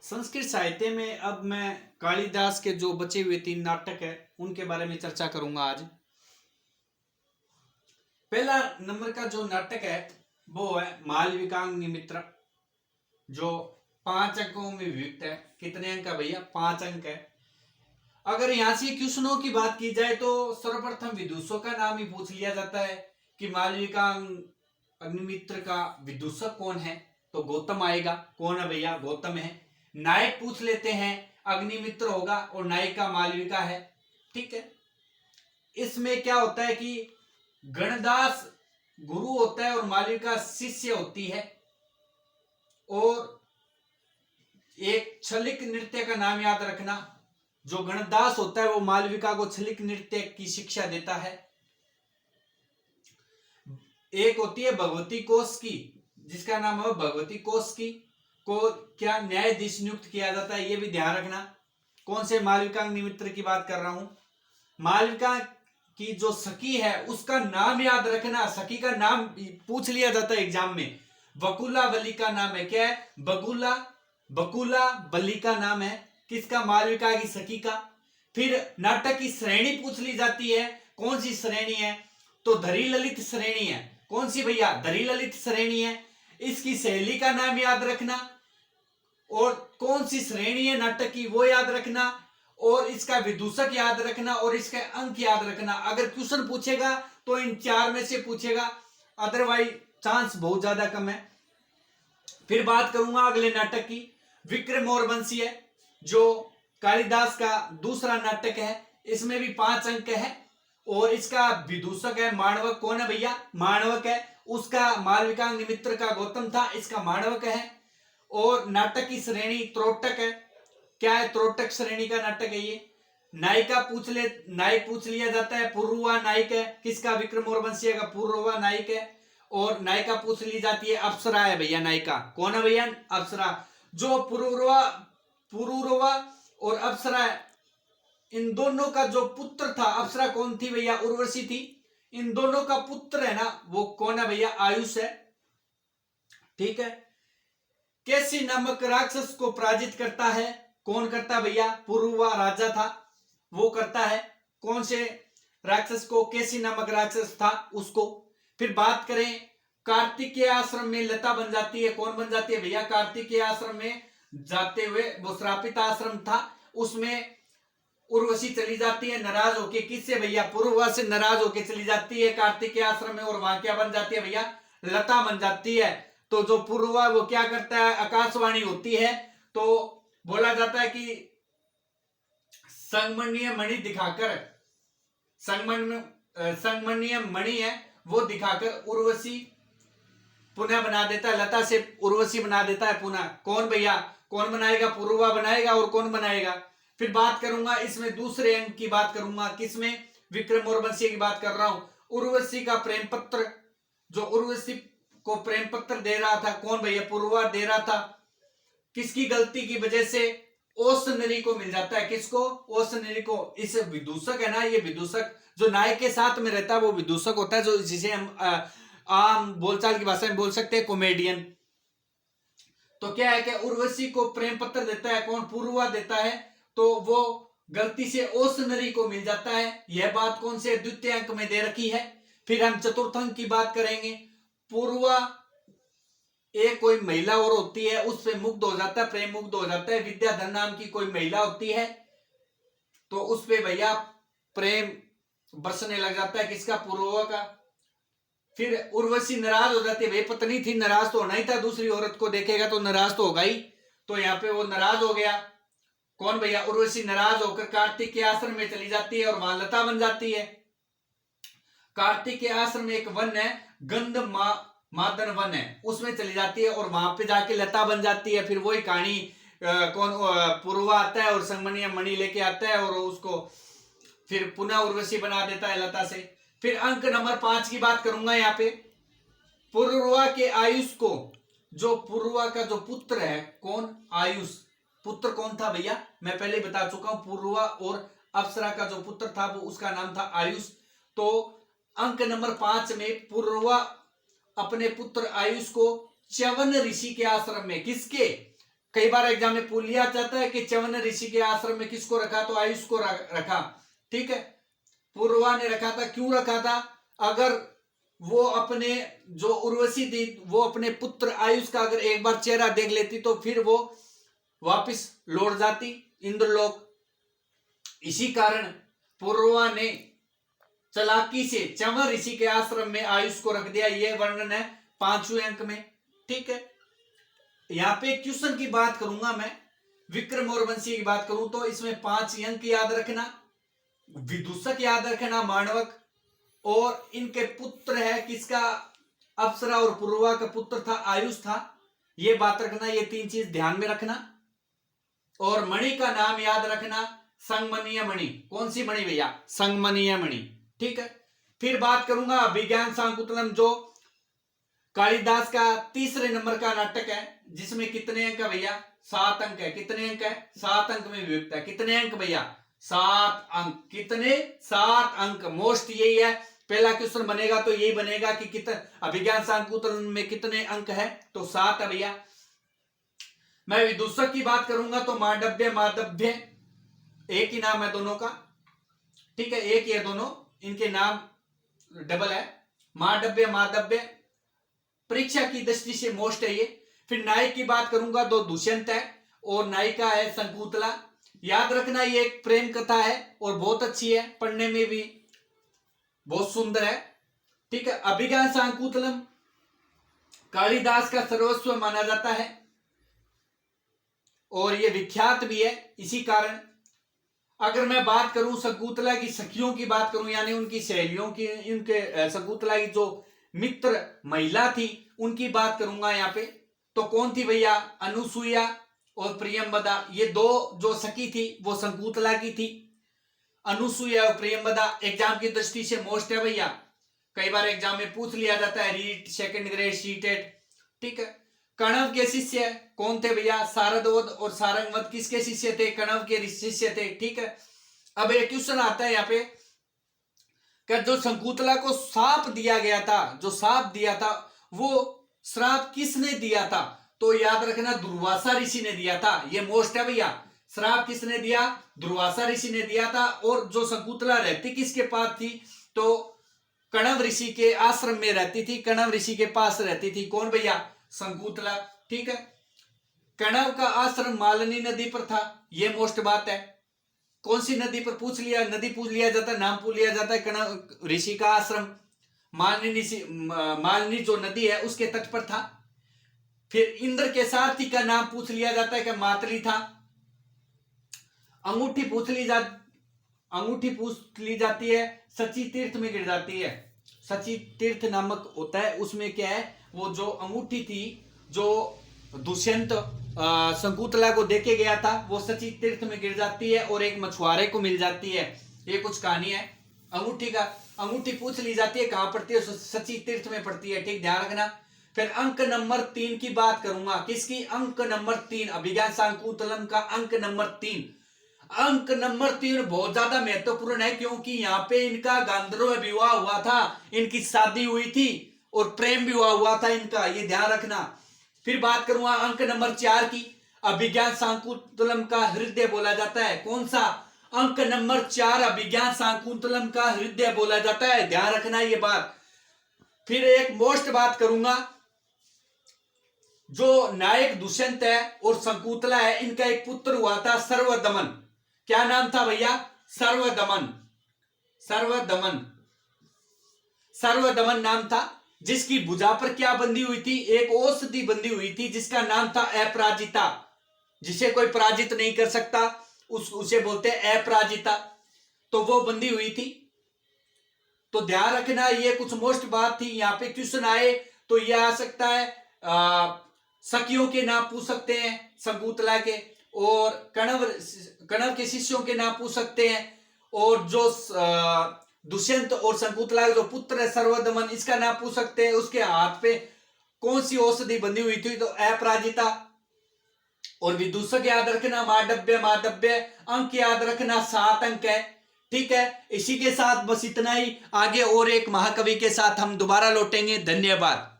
संस्कृत साहित्य में अब मैं कालिदास के जो बचे हुए 3 नाटक है उनके बारे में चर्चा करूंगा आज। पहला नंबर का जो नाटक है वो है मालविकाग्नि मित्र, जो 5 अंकों में विभक्त है। कितने अंक है भैया? 5 अंक है। अगर यहां से क्वेश्चनों की बात की जाए तो सर्वप्रथम विदूषक का नाम ही पूछ लिया जाता है कि मालविकाग्निमित्र का विदूषक कौन है, तो गौतम आएगा। कौन है भैया? गौतम है। नायक पूछ लेते हैं, अग्निमित्र होगा और नायिका मालविका है। ठीक है। इसमें क्या होता है कि गणदास गुरु होता है और मालविका शिष्य होती है। और एक छलिक नृत्य का नाम याद रखना, जो गणदास होता है वो मालविका को छलिक नृत्य की शिक्षा देता है। एक होती है भगवती कोश की, जिसका नाम है भगवती कोश की, को क्या न्यायाधीश नियुक्त किया जाता है, ये भी ध्यान रखना। कौन से? मालविकाग्नि मित्र की बात कर रहा हूं। मालविका की जो सखी है उसका नाम याद रखना। सखी का नाम पूछ लिया जाता है एग्जाम में। बकुला बली का नाम है। क्या है? बकुला बली का नाम है। किसका? मालविका की सखी का। फिर नाटक की श्रेणी पूछ ली जाती है। कौन सी श्रेणी है? तो धरी ललित श्रेणी है। कौन सी भैया? धरी ललित श्रेणी है। इसकी शैली का नाम याद रखना और कौन सी श्रेणी है नाटक की वो याद रखना और इसका विदूषक याद रखना और इसके अंक याद रखना। अगर क्वेश्चन पूछेगा तो इन 4 में से पूछेगा, अदरवाइज चांस बहुत ज्यादा कम है। फिर बात करूंगा अगले नाटक की, विक्रम और बंसी है, जो कालिदास का दूसरा नाटक है। इसमें भी 5 अंक है और इसका विदूषक है माणवक। कौन है भैया? माणवक है। उसका मालविकाग्नि मित्र का गौतम था, इसका माणवक है। और नाटक की श्रेणी त्रोटक है। क्या है? त्रोटक श्रेणी का नाटक है ये। नायक पूछ लिया जाता है, पुरुरवा नायक है। किसका? विक्रम और बंसी का पुरुरवा नायक है। और नायिका पूछ ली जाती है, अप्सरा है भैया नायिका। कौन है भैया? अप्सरा। जो पुरुरवा और अप्सरा, इन दोनों का जो पुत्र था, अप्सरा कौन थी भैया? उर्वशी थी। इन दोनों का पुत्र है ना, वो कौन है भैया? आयुष है। ठीक है। केसी नामक राक्षस को पराजित करता है। कौन करता भैया? पुरुरवा राजा था, वो करता है। कौन से राक्षस को? केसी नामक राक्षस था उसको। फिर बात करें, कार्तिकेय आश्रम में लता बन जाती है। कौन बन जाती है भैया? कार्तिकेय आश्रम में जाते हुए, वो श्रापित आश्रम था, उसमें उर्वशी चली जाती है नाराज होके। किससे भैया? पुरुरवा से नाराज होके चली जाती है कार्तिकेय आश्रम में और वहां क्या बन जाती है भैया? लता बन जाती है। तो जो पुरुरवा वो क्या करता है? आकाशवाणी होती है तो बोला जाता है कि संगमणीय मणि दिखाकर, संगमणीय मणि है वो दिखाकर उर्वशी पुनः बना देता है, लता से उर्वशी बना देता है पुनः। कौन भैया? कौन बनाएगा? पुरुरवा बनाएगा। और कौन बनाएगा? फिर बात करूंगा इसमें दूसरे अंक की बात करूंगा। किसमें? विक्रम और बंसी की बात कर रहा हूं। उर्वशी का प्रेम पत्र, जो उर्वशी को प्रेम पत्र दे रहा था, कौन भैया? पुरुरवा दे रहा था। किसकी गलती की वजह से? ओसनरी को मिल जाता है। किसको? ओसनरी को। इस विदूषक है ना, ये विदूषक जो नायक के साथ में रहता है वो विदूषक होता है, जो जिसे हम आम बोलचाल की भाषा में बोल सकते हैं कॉमेडियन। तो क्या है कि उर्वशी को प्रेम पत्र देता है। कौन? पुरुरवा देता है। तो वो गलती से ओसनरी को मिल जाता है। यह बात कौन से द्वितीय अंक में दे रखी है। फिर हम चतुर्थ अंक की बात करेंगे। पुरुरवा एक कोई महिला और होती है, उस पे मुग्ध हो जाता है, प्रेम मुग्ध हो जाता है। विद्याधर नाम की कोई महिला होती है तो उस पे भैया प्रेम बरसने लग जाता है। किसका? पुरुरवा का। फिर उर्वशी नाराज हो जाती है। भाई पत्नी थी, नाराज तो होना ही था, दूसरी औरत को देखेगा तो नाराज तो होगा ही। तो यहाँ पे वो नाराज हो गया। कौन भैया? उर्वशी नाराज होकर कार्तिक के आश्रम में चली जाती है और वहां लता बन जाती है। कार्तिक के आश्रम में एक वन है, गंध मादन वन है, उसमें चली जाती है और वहां पे जाके लता बन जाती है। फिर वही कहानी, कौन? पुरुरवा आता है और संगमणि मणि लेके आता है और उसको फिर पुनः उर्वशी बना देता है लता से। फिर अंक नंबर 5 की बात करूंगा यहाँ पे। पुरुरवा के आयुष को, जो पुरुरवा का जो पुत्र है, कौन? आयुष। पुत्र कौन था भैया? मैं पहले ही बता चुका हूं। पुरुरवा और अप्सरा का जो पुत्र था वो उसका नाम था आयुष। तो अंक नंबर 5 में पुरुरवा अपने पुत्र आयुष को च्यवन ऋषि के आश्रम में, किसके? कई बार एग्जाम में पूछ लिया जाता है कि च्यवन ऋषि के आश्रम में किसको रखा, तो आयुष को रखा। ठीक है, पूर्वा ने रखा था, क्यों रखा था? अगर वो अपने जो उर्वशी थी वो अपने पुत्र आयुष का अगर एक बार चेहरा देख लेती तो फिर वो वापस लौट जाती इंद्रलोक। इसी कारण पूर्वा ने चालाकी से च्यवन ऋषि के आश्रम में आयुष को रख दिया। यह वर्णन है 5वें अंक में। ठीक है, यहाँ पे क्वेश्चन की बात करूंगा मैं, विक्रम और वंशी की बात करूं तो इसमें 5 अंक याद रखना, विदूषक याद रखना, मांडवक, और इनके पुत्र है किसका? अप्सरा और पूर्वा का पुत्र था, आयुष था। ये बात रखना, ये 3 चीज ध्यान में रखना। और मणि का नाम याद रखना, संगमनीय मणि। कौन सी मणि भैया? संगमनीय मणि। ठीक है, फिर बात करूंगा अभिज्ञान शाकुंतलम, जो कालिदास का 3रे नंबर का नाटक है, जिसमें कितने अंक है भैया? 7 अंक है। कितने अंक है? 7 अंक में विभक्त है। कितने अंक भैया? 7 अंक। कितने? 7 अंक। मोस्ट यही है, पहला क्वेश्चन बनेगा तो यही बनेगा कि कितने अभिज्ञान शाकुंतलम में कितने अंक है, तो 7 है भैया। मैं विदूषक की बात करूंगा तो मांडव्य, माधव्य एक ही नाम है दोनों का। ठीक है, एक ही है दोनों, इनके नाम डबल है। मांडव्य, माधव्य परीक्षा की दृष्टि से मोस्ट है ये। फिर नायक की बात करूंगा तो दुष्यंत है और नायिका है शकुंतला। याद रखना ये एक प्रेम कथा है और बहुत अच्छी है, पढ़ने में भी बहुत सुंदर है। ठीक है, अभिज्ञान शाकुंतलम कालिदास का सर्वस्व माना जाता है और ये विख्यात भी है। इसी कारण अगर मैं बात करूं शकुंतला की सखियों की बात करूं, यानी उनकी सहेलियों की, इनके शकुंतला की जो मित्र महिला थी उनकी बात करूंगा यहाँ पे, तो कौन थी भैया? अनुसुईया और प्रियंवदा। ये 2 जो सखी थी वो शकुंतला की थी, अनुसुईया और प्रियंवदा। एग्जाम की दृष्टि से मोस्ट है भैया, कई बार एग्जाम में पूछ लिया जाता है, रीट, सेकंड ग्रेड, सीटेट। ठीक है, कणव के शिष्य कौन थे भैया? सारदवत और सारंगवत किसके शिष्य थे? कणव के शिष्य थे। ठीक है, अब एक क्वेश्चन आता है यहाँ पे कि जो शकुंतला को साप दिया गया था, जो साप दिया था वो श्राप किसने दिया था? तो याद रखना दुर्वासा ऋषि ने दिया था। ये मोस्ट है भैया। श्राप किसने दिया? दुर्वासा ऋषि ने दिया था। और जो शकुंतला रहती किसके पास थी? तो कणव ऋषि के आश्रम में रहती थी, कणव ऋषि के पास रहती थी। कौन भैया? शकुंतला। ठीक है, कणव का आश्रम मालिनी नदी पर था, ये मोस्ट बात है। कौन सी नदी पर पूछ लिया, नदी पूछ लिया जाता है, नाम पूछ लिया जाता है। कणव ऋषि का आश्रम मालिनी जो नदी है उसके तट पर था। फिर इंद्र के सारथी का नाम पूछ लिया जाता है कि मातली था। अंगूठी पूछ ली जाती है, सची तीर्थ में गिर जाती है। सची तीर्थ नामक होता है, उसमें क्या है, वो जो अंगूठी थी जो दुष्यंत शकुंतला को देके गया था वो सची तीर्थ में गिर जाती है और एक मछुआरे को मिल जाती है। ये कुछ कहानी है अंगूठी का। अंगूठी पूछ ली जाती है कहां पड़ती है, सची तीर्थ में पड़ती है। ठीक, ध्यान रखना। फिर अंक नंबर 3 की बात करूंगा। किसकी? अंक नंबर 3, अभिज्ञान शाकुंतलम का अंक नंबर 3। अंक नंबर 3 बहुत ज्यादा महत्वपूर्ण है, क्योंकि यहाँ पे इनका गांधर्व विवाह हुआ था, इनकी शादी हुई थी और प्रेम विवाह हुआ था इनका, ये ध्यान रखना। फिर बात करूंगा अंक नंबर 4 की। अभिज्ञान शाकुंतलम का हृदय बोला जाता है। कौन सा? अंक नंबर 4 अभिज्ञान शाकुंतलम का हृदय बोला जाता है, ध्यान रखना ये बात। फिर एक मोस्ट बात करूंगा, जो नायक दुष्यंत है और शकुंतला है, इनका एक पुत्र हुआ था सर्वदमन। क्या नाम था भैया? सर्वदमन। सर्वदमन, सर्वदमन नाम था, जिसकी भुजा पर क्या बंधी हुई थी? एक औषधि बंधी हुई थी जिसका नाम था अपराजिता। जिसे कोई पराजित नहीं कर सकता उसे बोलते हैं अपराजिता। तो वो बंधी हुई थी। तो ध्यान रखना, ये कुछ मोस्ट बात थी। यहाँ पे क्वेश्चन आए तो ये आ सकता है, सखियों के नाम पूछ सकते हैं शकुंतला के, और कणव के शिष्यों के नाम पूछ सकते हैं, और जो दुष्यंत और शकुंतला के जो पुत्र है सर्वदमन, इसका नाम पूछ सकते हैं। उसके हाथ पे कौन सी औषधि बंधी हुई थी? तो अपराजिता। और विदूषक याद रखना मांडव्य, माधव्य। अंक याद रखना 7 अंक है। ठीक है, इसी के साथ बस इतना ही। आगे और एक महाकवि के साथ हम दोबारा लौटेंगे। धन्यवाद।